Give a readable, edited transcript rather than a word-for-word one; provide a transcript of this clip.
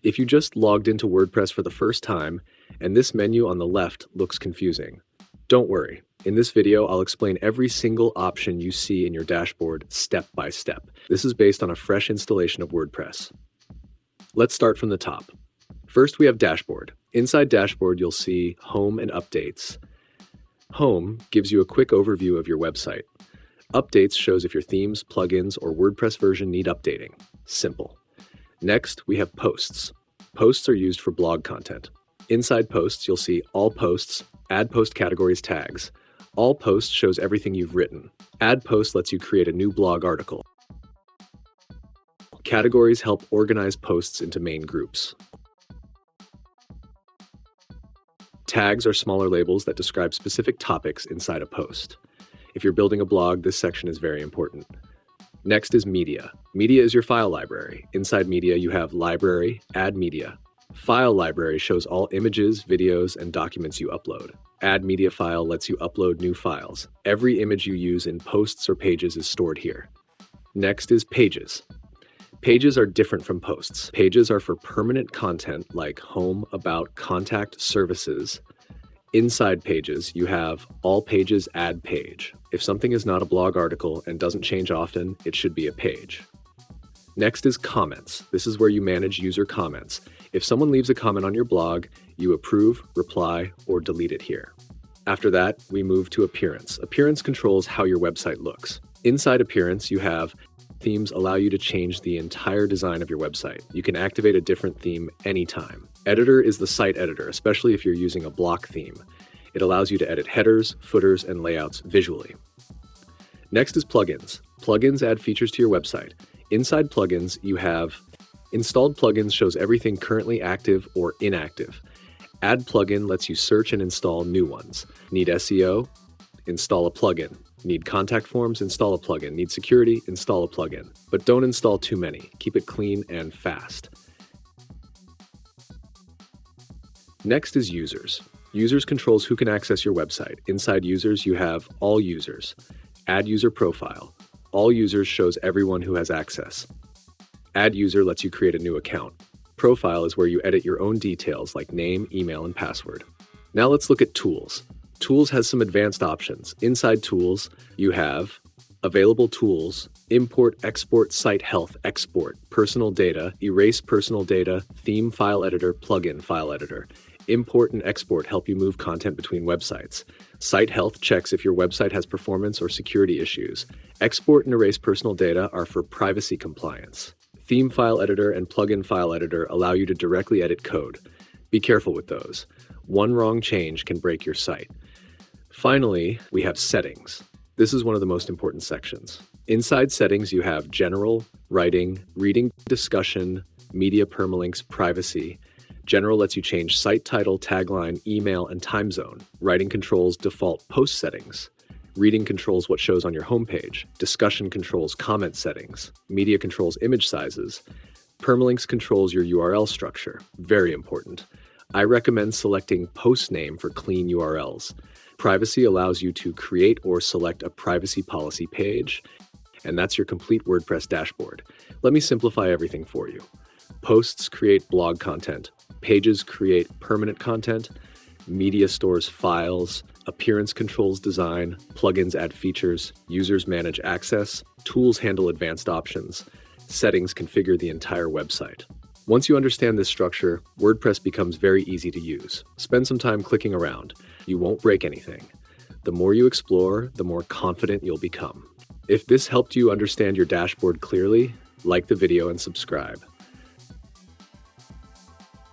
If you just logged into WordPress for the first time and this menu on the left looks confusing, don't worry. In this video, I'll explain every single option you see in your dashboard step by step. This is based on a fresh installation of WordPress. Let's start from the top. First, we have Dashboard. Inside Dashboard, you'll see Home and Updates. Home gives you a quick overview of your website. Updates shows if your themes, plugins, or WordPress version need updating. Simple. Next, we have Posts. Posts are used for blog content. Inside Posts, you'll see All Posts, Add Post Categories tags. All Posts shows everything you've written. Add Post lets you create a new blog article. Categories help organize posts into main groups. Tags are smaller labels that describe specific topics inside a post. If you're building a blog, this section is very important. Next is Media. Media is your file library. Inside Media, you have Library, Add Media. File Library shows all images, videos, and documents you upload. Add Media File lets you upload new files. Every image you use in posts or pages is stored here. Next is Pages. Pages are different from posts. Pages are for permanent content like home, about, contact, services. Inside Pages, you have All Pages, Add Page. If something is not a blog article and doesn't change often, it should be a page. Next is Comments. This is where you manage user comments. If someone leaves a comment on your blog, you approve, reply, or delete it here. After that, we move to Appearance. Appearance controls how your website looks. Inside Appearance, you have Themes allow you to change the entire design of your website. You can activate a different theme anytime. Editor is the site editor, especially if you're using a block theme. It allows you to edit headers, footers, and layouts visually. Next is Plugins. Plugins add features to your website. Inside Plugins, you have Installed Plugins shows everything currently active or inactive. Add Plugin lets you search and install new ones. Need SEO? Install a plugin. Need contact forms? Install a plugin. Need security? Install a plugin. But don't install too many. Keep it clean and fast. Next is Users. Users controls who can access your website. Inside Users, you have All Users. Add User Profile. All Users shows everyone who has access. Add User lets you create a new account. Profile is where you edit your own details like name, email, and password. Now let's look at Tools. Tools has some advanced options. Inside Tools, you have Available Tools, Import, Export, Site Health, Export, Personal Data, Erase Personal Data, Theme File Editor, Plugin File Editor. Import and Export help you move content between websites. Site Health checks if your website has performance or security issues. Export and Erase Personal Data are for privacy compliance. Theme File Editor and Plugin File Editor allow you to directly edit code. Be careful with those. One wrong change can break your site. Finally, we have Settings. This is one of the most important sections. Inside Settings, you have General, Writing, Reading, Discussion, Media Permalinks, Privacy. General lets you change site title, tagline, email, and time zone. Writing controls default post settings. Reading controls what shows on your homepage. Discussion controls comment settings. Media controls image sizes. Permalinks controls your URL structure. Very important. I recommend selecting post name for clean URLs. Privacy allows you to create or select a privacy policy page, and that's your complete WordPress dashboard. Let me simplify everything for you. Posts create blog content. Pages create permanent content. Media stores files. Appearance controls design. Plugins add features. Users manage access. Tools handle advanced options. Settings configure the entire website. Once you understand this structure, WordPress becomes very easy to use. Spend some time clicking around. You won't break anything. The more you explore, the more confident you'll become. If this helped you understand your dashboard clearly, like the video and subscribe.